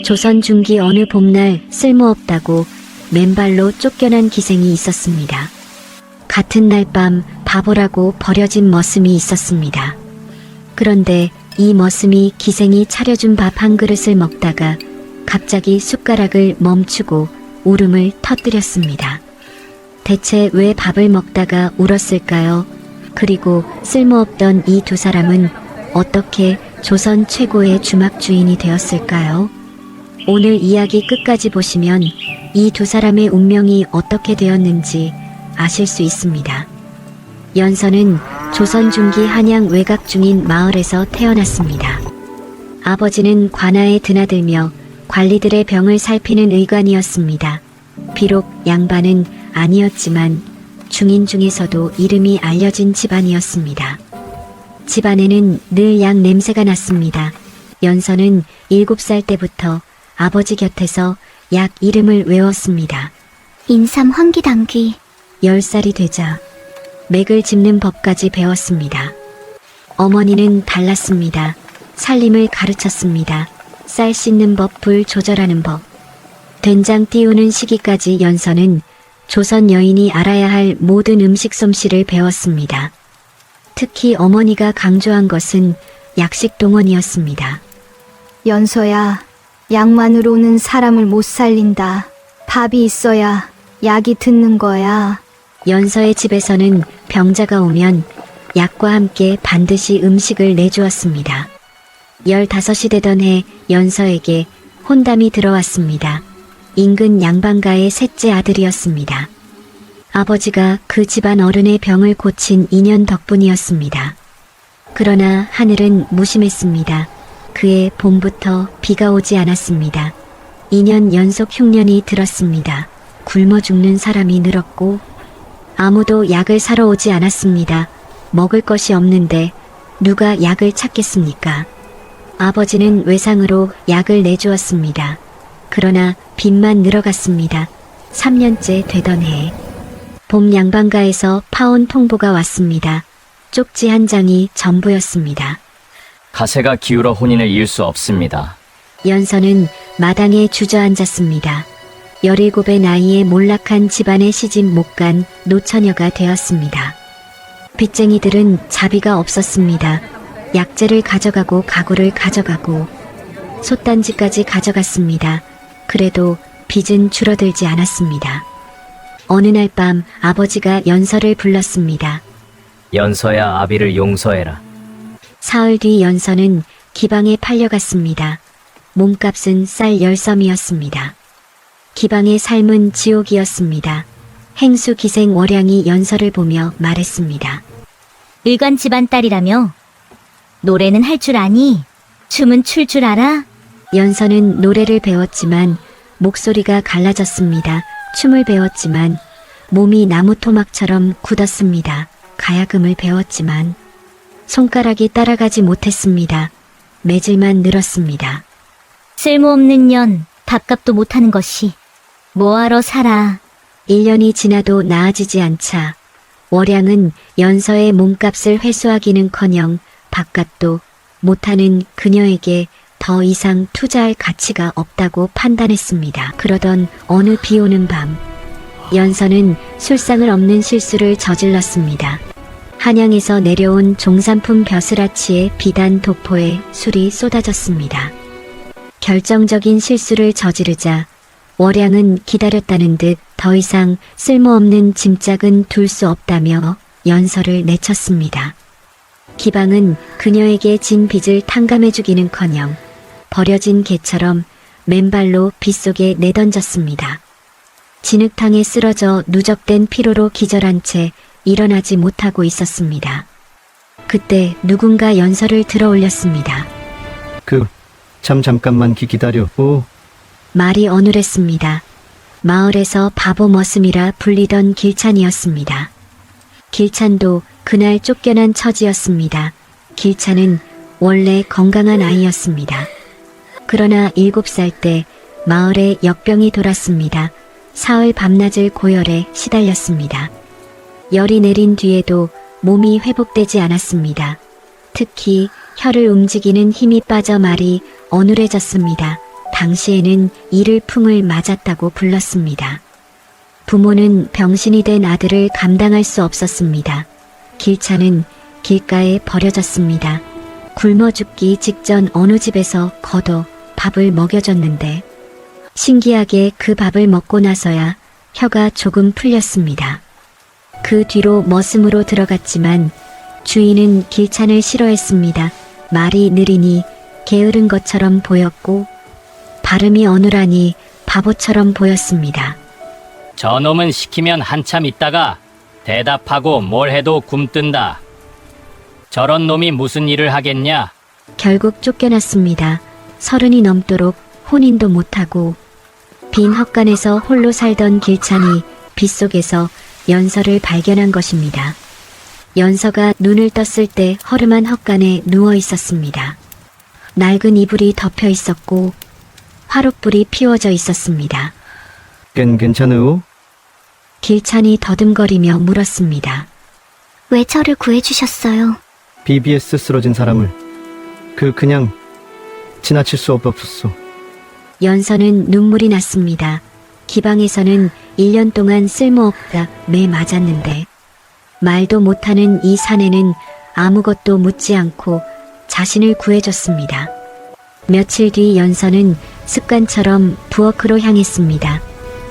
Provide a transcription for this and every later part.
조선 중기 어느 봄날 쓸모없다고 맨발로 쫓겨난 기생이 있었습니다. 같은 날 밤 바보라고 버려진 머슴이 있었습니다. 그런데 이 머슴이 기생이 차려준 밥 한 그릇을 먹다가 갑자기 숟가락을 멈추고 울음을 터뜨렸습니다. 대체 왜 밥을 먹다가 울었을까요? 그리고 쓸모없던 이 두 사람은 어떻게 조선 최고의 주막 주인이 되었을까요? 오늘 이야기 끝까지 보시면 이 두 사람의 운명이 어떻게 되었는지 아실 수 있습니다. 연서는 조선 중기 한양 외곽 중인 마을에서 태어났습니다. 아버지는 관아에 드나들며 관리들의 병을 살피는 의관이었습니다. 비록 양반은 아니었지만 중인 중에서도 이름이 알려진 집안이었습니다. 집안에는 늘 양 냄새가 났습니다. 연서는 7살 때부터 아버지 곁에서 약 이름을 외웠습니다. 인삼 환기당귀. 10살이 되자 맥을 짚는 법까지 배웠습니다. 어머니는 달랐습니다. 살림을 가르쳤습니다. 쌀 씻는 법, 불 조절하는 법, 된장 띄우는 시기까지 연서는 조선 여인이 알아야 할 모든 음식 솜씨를 배웠습니다. 특히 어머니가 강조한 것은 약식 동원이었습니다. 연서야, 약만으로는 사람을 못 살린다. 밥이 있어야 약이 듣는 거야. 연서의 집에서는 병자가 오면 약과 함께 반드시 음식을 내주었습니다. 15이 되던 해 연서에게 혼담이 들어왔습니다. 인근 양반가의 셋째 아들이었습니다. 아버지가 그 집안 어른의 병을 고친 인연 덕분이었습니다. 그러나 하늘은 무심했습니다. 그해 봄부터 비가 오지 않았습니다. 2년 연속 흉년이 들었습니다. 굶어 죽는 사람이 늘었고 아무도 약을 사러 오지 않았습니다. 먹을 것이 없는데 누가 약을 찾겠습니까? 아버지는 외상으로 약을 내주었습니다. 그러나 빚만 늘어갔습니다. 3년째 되던 해 봄 양반가에서 파온 통보가 왔습니다. 쪽지 한 장이 전부였습니다. 가세가 기울어 혼인을 이을 수 없습니다. 연서는 마당에 주저앉았습니다. 17의 나이에 몰락한 집안에 시집 못 간 노처녀가 되었습니다. 빚쟁이들은 자비가 없었습니다. 약재를 가져가고 가구를 가져가고 솥단지까지 가져갔습니다. 그래도 빚은 줄어들지 않았습니다. 어느 날 밤 아버지가 연서를 불렀습니다. 연서야, 아비를 용서해라. 사흘 뒤 연서는 기방에 팔려갔습니다. 몸값은 쌀 10섬이었습니다. 기방의 삶은 지옥이었습니다. 행수 기생 월양이 연서를 보며 말했습니다. 의관 집안 딸이라며? 노래는 할 줄 아니? 춤은 출 줄 알아? 연서는 노래를 배웠지만 목소리가 갈라졌습니다. 춤을 배웠지만 몸이 나무 토막처럼 굳었습니다. 가야금을 배웠지만 손가락이 따라가지 못했습니다. 매질만 늘었습니다. 쓸모없는 년, 밥값도 못하는 것이 뭐하러 살아? 1년이 지나도 나아지지 않자 월양은 연서의 몸값을 회수하기는커녕 밥값도 못하는 그녀에게 더 이상 투자할 가치가 없다고 판단했습니다. 그러던 어느 비 오는 밤 연서는 술상을 없는 실수를 저질렀습니다. 한양에서 내려온 종산품 벼슬아치의 비단 도포에 술이 쏟아졌습니다. 결정적인 실수를 저지르자 월양은 기다렸다는 듯 더 이상 쓸모없는 짐짝은 둘 수 없다며 연서를 내쳤습니다. 기방은 그녀에게 진 빚을 탕감해주기는커녕 버려진 개처럼 맨발로 빗속에 내던졌습니다. 진흙탕에 쓰러져 누적된 피로로 기절한 채 일어나지 못하고 있었습니다. 그때 누군가 연서를 들어 올렸습니다. 잠깐만 기다려. 말이 어눌했습니다. 마을에서 바보 머슴이라 불리던 길찬이었습니다. 길찬도 그날 쫓겨난 처지였습니다. 길찬은 원래 건강한 아이였습니다. 그러나 7살 때 마을에 역병이 돌았습니다. 사흘 밤낮을 고열에 시달렸습니다. 열이 내린 뒤에도 몸이 회복되지 않았습니다. 특히 혀를 움직이는 힘이 빠져 말이 어눌해졌습니다. 당시에는 이를 풍을 맞았다고 불렀습니다. 부모는 병신이 된 아들을 감당할 수 없었습니다. 길찬은 길가에 버려졌습니다. 굶어 죽기 직전 어느 집에서 거둬 밥을 먹여줬는데 신기하게 그 밥을 먹고 나서야 혀가 조금 풀렸습니다. 그 뒤로 머슴으로 들어갔지만 주인은 길찬을 싫어했습니다. 말이 느리니 게으른 것처럼 보였고 발음이 어눌하니 바보처럼 보였습니다. 저놈은 시키면 한참 있다가 대답하고 뭘 해도 굼뜬다. 저런 놈이 무슨 일을 하겠냐? 결국 쫓겨났습니다. 30이 넘도록 혼인도 못하고 빈 헛간에서 홀로 살던 길찬이 빗속에서 연서를 발견한 것입니다. 연서가 눈을 떴을 때 허름한 헛간에 누워 있었습니다. 낡은 이불이 덮여 있었고 화롯불이 피워져 있었습니다. 괜찮으오? 길찬이 더듬거리며 물었습니다. 왜 저를 구해주셨어요? BBS 쓰러진 사람을 그냥 지나칠 수 없었소. 연서는 눈물이 났습니다. 기방에서는 1년 동안 쓸모없다 매 맞았는데 말도 못하는 이 사내는 아무것도 묻지 않고 자신을 구해줬습니다. 며칠 뒤 연서는 습관처럼 부엌으로 향했습니다.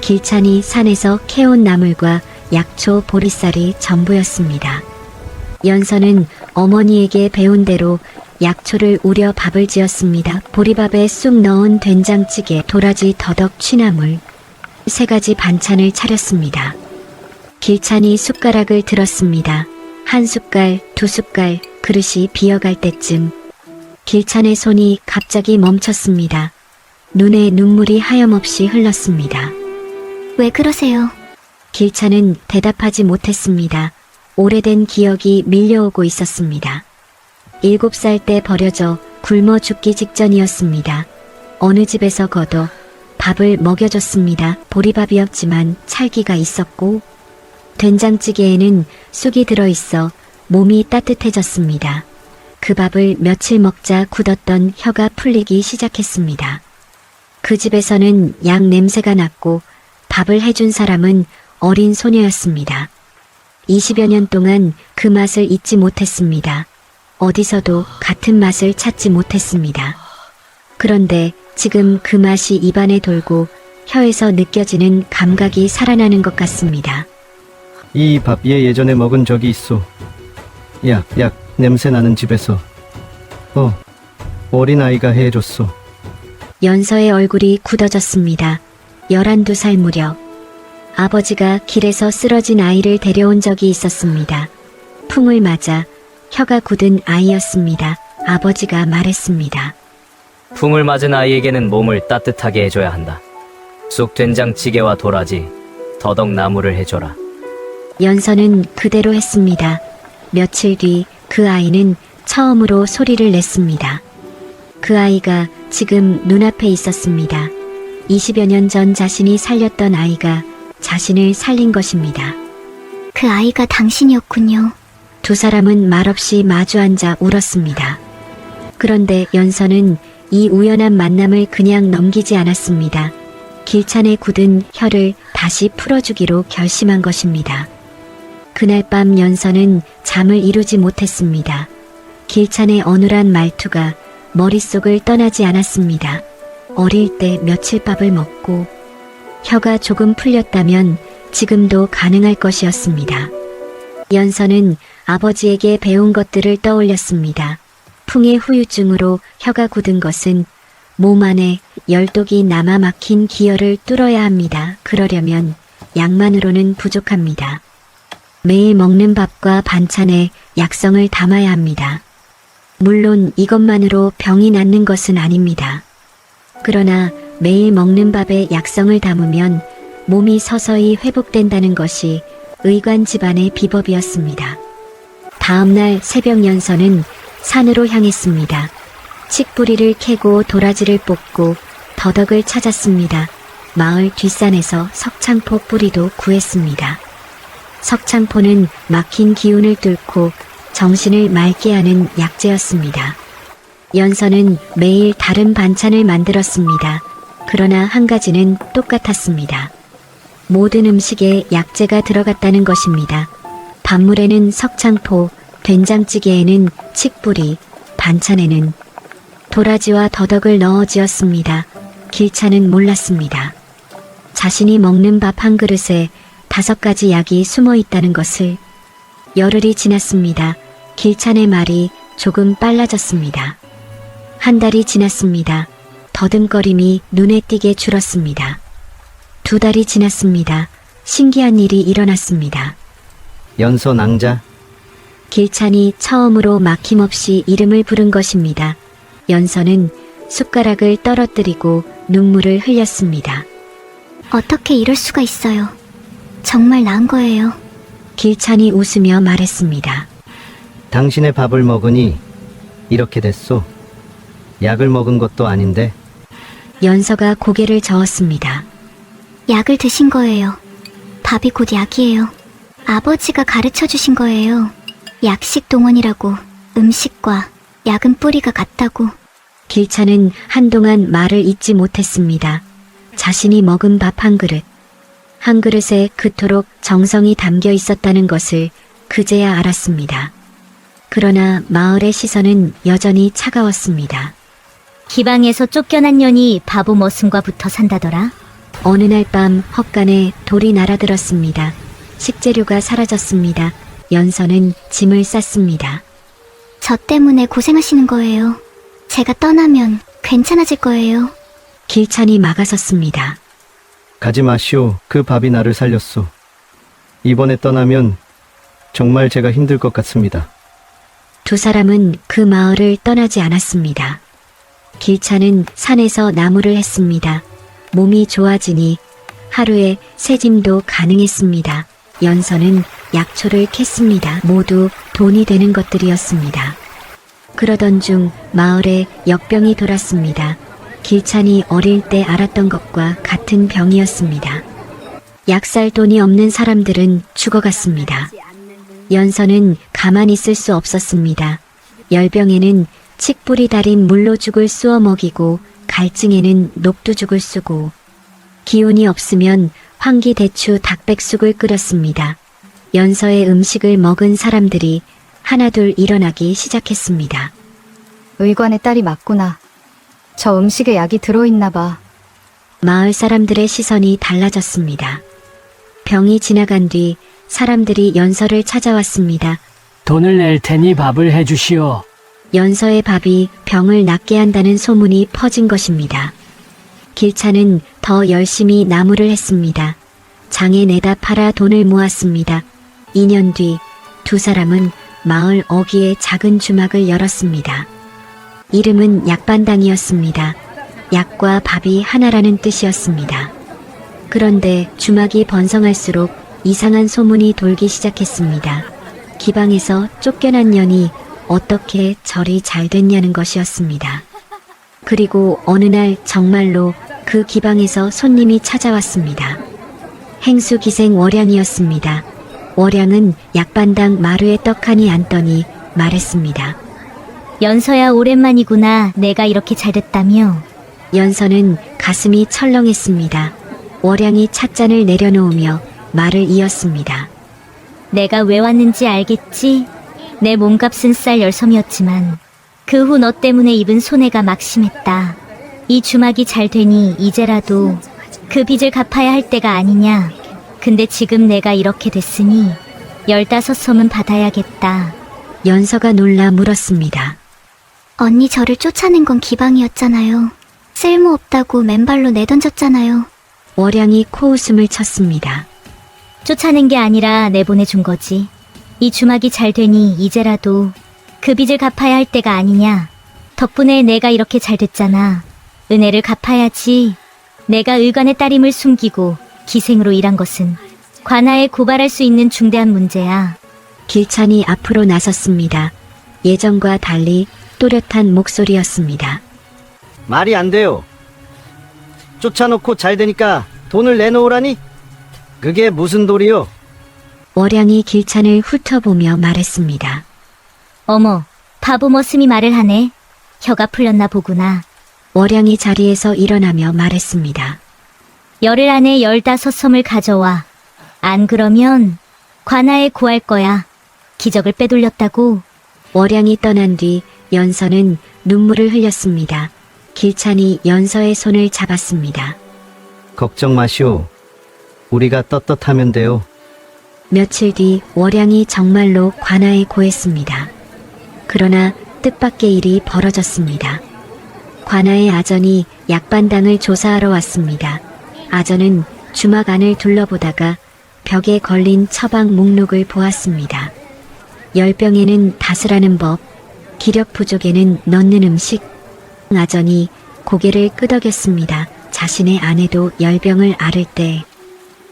길찬이 산에서 캐온 나물과 약초, 보리쌀이 전부였습니다. 연서는 어머니에게 배운 대로 약초를 우려 밥을 지었습니다. 보리밥에 쑥 넣은 된장찌개, 도라지, 더덕, 취나물 3가지 반찬을 차렸습니다. 길찬이 숟가락을 들었습니다. 1숟갈, 2숟갈, 그릇이 비어갈 때쯤 길찬의 손이 갑자기 멈췄습니다. 눈에 눈물이 하염없이 흘렀습니다. 왜 그러세요? 길찬은 대답하지 못했습니다. 오래된 기억이 밀려오고 있었습니다. 7살 때 버려져 굶어 죽기 직전이었습니다. 어느 집에서 거둬 밥을 먹여줬습니다. 보리밥이었지만 찰기가 있었고 된장찌개에는 쑥이 들어있어 몸이 따뜻해졌습니다. 그 밥을 며칠 먹자 굳었던 혀가 풀리기 시작했습니다. 그 집에서는 약 냄새가 났고 밥을 해준 사람은 어린 소녀였습니다. 20여 년 동안 그 맛을 잊지 못했습니다. 어디서도 같은 맛을 찾지 못했습니다. 그런데 지금 그 맛이 입안에 돌고 혀에서 느껴지는 감각이 살아나는 것 같습니다. 이 밥 얘 예전에 먹은 적이 있어. 약 냄새 나는 집에서. 어린 아이가 해줬어. 연서의 얼굴이 굳어졌습니다. 11~12살 무렵 아버지가 길에서 쓰러진 아이를 데려온 적이 있었습니다. 풍을 맞아 혀가 굳은 아이였습니다. 아버지가 말했습니다. 풍을 맞은 아이에게는 몸을 따뜻하게 해줘야 한다. 쑥 된장찌개와 도라지, 더덕 나물을 해줘라. 연서는 그대로 했습니다. 며칠 뒤 그 아이는 처음으로 소리를 냈습니다. 그 아이가 지금 눈앞에 있었습니다. 20여 년 전 자신이 살렸던 아이가 자신을 살린 것입니다. 그 아이가 당신이었군요. 두 사람은 말없이 마주 앉아 울었습니다. 그런데 연서는 이 우연한 만남을 그냥 넘기지 않았습니다. 길찬의 굳은 혀를 다시 풀어주기로 결심한 것입니다. 그날 밤 연서는 잠을 이루지 못했습니다. 길찬의 어눌한 말투가 머릿속을 떠나지 않았습니다. 어릴 때 며칠밥을 먹고 혀가 조금 풀렸다면 지금도 가능할 것이었습니다. 연서는 아버지에게 배운 것들을 떠올렸습니다. 풍의 후유증으로 혀가 굳은 것은 몸 안에 열독이 남아 막힌 기혈을 뚫어야 합니다. 그러려면 약만으로는 부족합니다. 매일 먹는 밥과 반찬에 약성을 담아야 합니다. 물론 이것만으로 병이 낫는 것은 아닙니다. 그러나 매일 먹는 밥에 약성을 담으면 몸이 서서히 회복된다는 것이 의관 집안의 비법이었습니다. 다음날 새벽 연서는 산으로 향했습니다. 칡뿌리를 캐고 도라지를 뽑고 더덕을 찾았습니다. 마을 뒷산에서 석창포 뿌리도 구했습니다. 석창포는 막힌 기운을 뚫고 정신을 맑게 하는 약재였습니다. 연서는 매일 다른 반찬을 만들었습니다. 그러나 한 가지는 똑같았습니다. 모든 음식에 약재가 들어갔다는 것입니다. 밥물에는 석창포, 된장찌개에는 칡뿌리, 반찬에는 도라지와 더덕을 넣어 지었습니다. 길찬은 몰랐습니다. 자신이 먹는 밥 한 그릇에 5가지 약이 숨어 있다는 것을. 열흘이 지났습니다. 길찬의 말이 조금 빨라졌습니다. 한 달이 지났습니다. 더듬거림이 눈에 띄게 줄었습니다. 2달이 지났습니다. 신기한 일이 일어났습니다. 연서 낭자. 길찬이 처음으로 막힘없이 이름을 부른 것입니다. 연서는 숟가락을 떨어뜨리고 눈물을 흘렸습니다. 어떻게 이럴 수가 있어요. 정말 난 거예요. 길찬이 웃으며 말했습니다. 당신의 밥을 먹으니 이렇게 됐소. 약을 먹은 것도 아닌데. 연서가 고개를 저었습니다. 약을 드신 거예요. 밥이 곧 약이에요. 아버지가 가르쳐 주신 거예요. 약식 동원이라고. 음식과 약은 뿌리가 같다고. 길찬은 한동안 말을 잇지 못했습니다. 자신이 먹은 밥 한 그릇. 한 그릇에 그토록 정성이 담겨 있었다는 것을 그제야 알았습니다. 그러나 마을의 시선은 여전히 차가웠습니다. 기방에서 쫓겨난 년이 바보 머슴과 붙어 산다더라. 어느 날 밤 헛간에 돌이 날아들었습니다. 식재료가 사라졌습니다. 연서는 짐을 쌌습니다. 저 때문에 고생하시는 거예요. 제가 떠나면 괜찮아질 거예요. 길찬이 막아섰습니다. 가지 마시오. 그 밥이 나를 살렸소. 이번에 떠나면 정말 제가 힘들 것 같습니다. 2 사람은 그 마을을 떠나지 않았습니다. 길찬은 산에서 나무를 했습니다. 몸이 좋아지니 하루에 3짐도 가능했습니다. 연서는 약초를 캤습니다. 모두 돈이 되는 것들이었습니다. 그러던 중 마을에 역병이 돌았습니다. 길찬이 어릴 때 알았던 것과 같은 병이었습니다. 약 살 돈이 없는 사람들은 죽어갔습니다. 연서는 가만히 있을 수 없었습니다. 열병에는 칡뿌리 달인 물로죽을 쑤어 먹이고 갈증에는 녹두죽을 쓰고 기운이 없으면 황기대추 닭백숙을 끓였습니다. 연서의 음식을 먹은 사람들이 하나둘 일어나기 시작했습니다. 의관의 딸이 맞구나. 저 음식에 약이 들어있나 봐. 마을 사람들의 시선이 달라졌습니다. 병이 지나간 뒤 사람들이 연서를 찾아왔습니다. 돈을 낼 테니 밥을 해주시오. 연서의 밥이 병을 낫게 한다는 소문이 퍼진 것입니다. 길찬은 더 열심히 나무를 했습니다. 장에 내다 팔아 돈을 모았습니다. 2년 뒤 2 사람은 마을 어귀에 작은 주막을 열었습니다. 이름은 약반당이었습니다. 약과 밥이 하나라는 뜻이었습니다. 그런데 주막이 번성할수록 이상한 소문이 돌기 시작했습니다. 기방에서 쫓겨난 년이 어떻게 저리 잘 됐냐는 것이었습니다. 그리고 어느 날 정말로 그 기방에서 손님이 찾아왔습니다. 행수기생 월양이었습니다. 월양은 약반당 마루에 떡하니 앉더니 말했습니다. 연서야 오랜만이구나. 내가 이렇게 잘 됐다며. 연서는 가슴이 철렁했습니다. 월양이 찻잔을 내려놓으며 말을 이었습니다. 내가 왜 왔는지 알겠지? 내 몸값은 쌀 10섬이었지만 그 후 너 때문에 입은 손해가 막심했다. 이 주막이 잘 되니 이제라도 그 빚을 갚아야 할 때가 아니냐. 근데 지금 내가 이렇게 됐으니 15섬은 받아야겠다. 연서가 놀라 물었습니다. 언니 저를 쫓아낸 건 기방이었잖아요. 쓸모없다고 맨발로 내던졌잖아요. 월양이 코웃음을 쳤습니다. 쫓아낸 게 아니라 내보내준 거지. 이 주막이 잘 되니 이제라도 그 빚을 갚아야 할 때가 아니냐. 덕분에 내가 이렇게 잘 됐잖아. 은혜를 갚아야지. 내가 의관의 딸임을 숨기고 기생으로 일한 것은 관아에 고발할 수 있는 중대한 문제야. 길찬이 앞으로 나섰습니다. 예전과 달리 또렷한 목소리였습니다. 말이 안 돼요. 쫓아놓고 잘 되니까 돈을 내놓으라니? 그게 무슨 도리요? 월양이 길찬을 훑어보며 말했습니다. 어머, 바보 머슴이 말을 하네. 혀가 풀렸나 보구나. 월양이 자리에서 일어나며 말했습니다. 열흘 안에 15섬을 가져와. 안 그러면 관아에 고할 거야. 기적을 빼돌렸다고. 월양이 떠난 뒤 연서는 눈물을 흘렸습니다. 길찬이 연서의 손을 잡았습니다. 걱정 마시오. 우리가 떳떳하면 돼요. 며칠 뒤 월양이 정말로 관아에 고했습니다. 그러나 뜻밖의 일이 벌어졌습니다. 관아의 아전이 약반당을 조사하러 왔습니다. 아전은 주막 안을 둘러보다가 벽에 걸린 처방 목록을 보았습니다. 열병에는 다스라는 법, 기력 부족에는 넣는 음식. 아전이 고개를 끄덕였습니다. 자신의 아내도 열병을 앓을 때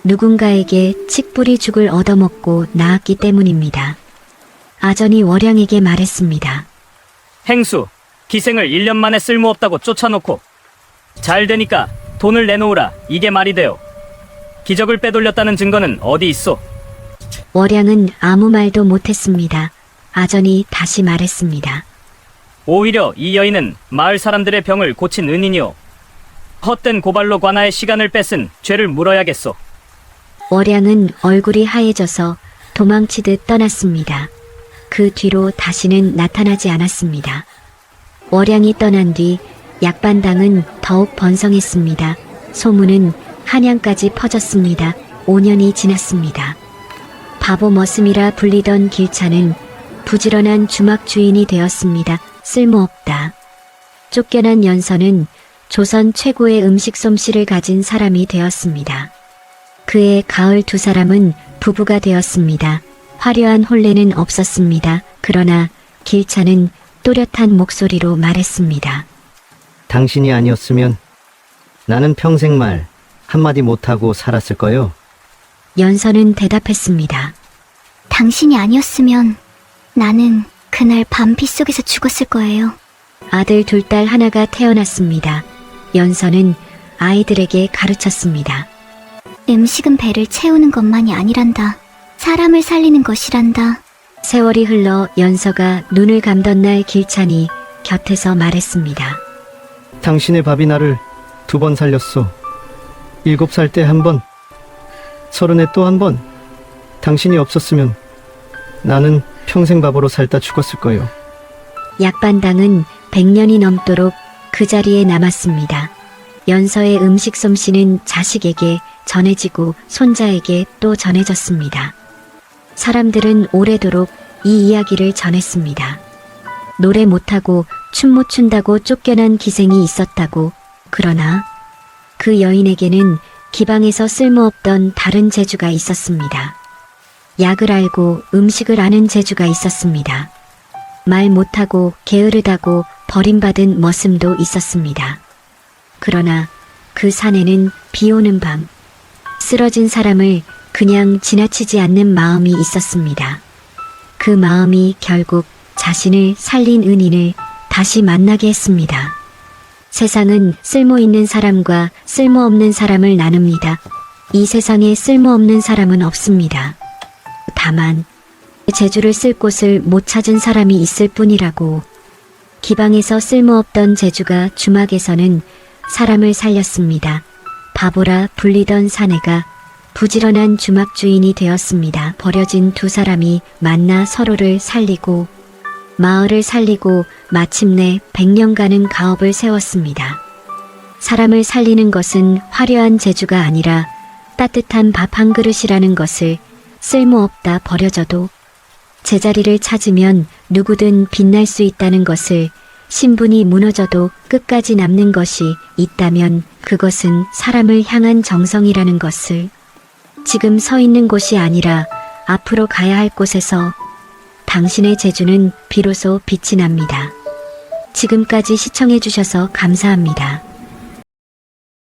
누군가에게 칡뿌리 죽을 얻어먹고 나았기 때문입니다. 아전이 월양에게 말했습니다. 행수, 기생을 1년 만에 쓸모없다고 쫓아놓고 잘 되니까 돈을 내놓으라. 이게 말이 돼요. 기적을 빼돌렸다는 증거는 어디 있어? 월양은 아무 말도 못했습니다. 아전이 다시 말했습니다. 오히려 이 여인은 마을 사람들의 병을 고친 은인이오. 헛된 고발로 관아의 시간을 뺏은 죄를 물어야겠소. 월양은 얼굴이 하얘져서 도망치듯 떠났습니다. 그 뒤로 다시는 나타나지 않았습니다. 월양이 떠난 뒤 약반당은 더욱 번성했습니다. 소문은 한양까지 퍼졌습니다. 5년이 지났습니다. 바보 머슴이라 불리던 길찬은 부지런한 주막 주인이 되었습니다. 쓸모없다. 쫓겨난 연서는 조선 최고의 음식 솜씨를 가진 사람이 되었습니다. 그의 가을 두 사람은 부부가 되었습니다. 화려한 혼례는 없었습니다. 그러나 길찬은 또렷한 목소리로 말했습니다. 당신이 아니었으면 나는 평생 말 한마디 못하고 살았을 거요. 연서는 대답했습니다. 당신이 아니었으면 나는 그날 밤 빗속에서 죽었을 거예요. 아들 둘 딸 하나가 태어났습니다. 연서는 아이들에게 가르쳤습니다. 음식은 배를 채우는 것만이 아니란다. 사람을 살리는 것이란다. 세월이 흘러 연서가 눈을 감던 날 길찬이 곁에서 말했습니다. 당신의 밥이 나를 2번 살렸소. 7살 때 1번, 30에 또 1번. 당신이 없었으면 나는 평생 바보로 살다 죽었을 거요. 약반당은 100년이 넘도록 그 자리에 남았습니다. 연서의 음식 솜씨는 자식에게 전해지고 손자에게 또 전해졌습니다. 사람들은 오래도록 이 이야기를 전했습니다. 노래 못하고 춤 못 춘다고 쫓겨난 기생이 있었다고. 그러나 그 여인에게는 기방에서 쓸모없던 다른 재주가 있었습니다. 약을 알고 음식을 아는 재주가 있었습니다. 말 못하고 게으르다고 버림받은 머슴도 있었습니다. 그러나 그 산에는 비 오는 밤 쓰러진 사람을 그냥 지나치지 않는 마음이 있었습니다. 그 마음이 결국 자신을 살린 은인을 다시 만나게 했습니다. 세상은 쓸모있는 사람과 쓸모없는 사람을 나눕니다. 이 세상에 쓸모없는 사람은 없습니다. 다만 재주를 쓸 곳을 못 찾은 사람이 있을 뿐이라고. 기방에서 쓸모없던 재주가 주막에서는 사람을 살렸습니다. 바보라 불리던 사내가 부지런한 주막 주인이 되었습니다. 버려진 두 사람이 만나 서로를 살리고 마을을 살리고 마침내 100년간은 가업을 세웠습니다. 사람을 살리는 것은 화려한 재주가 아니라 따뜻한 밥 한 그릇이라는 것을 쓸모없다 버려져도 제자리를 찾으면 누구든 빛날 수 있다는 것을, 신분이 무너져도 끝까지 남는 것이 있다면 그것은 사람을 향한 정성이라는 것을, 지금 서 있는 곳이 아니라 앞으로 가야 할 곳에서 당신의 재주는 비로소 빛이 납니다. 지금까지 시청해 주셔서 감사합니다.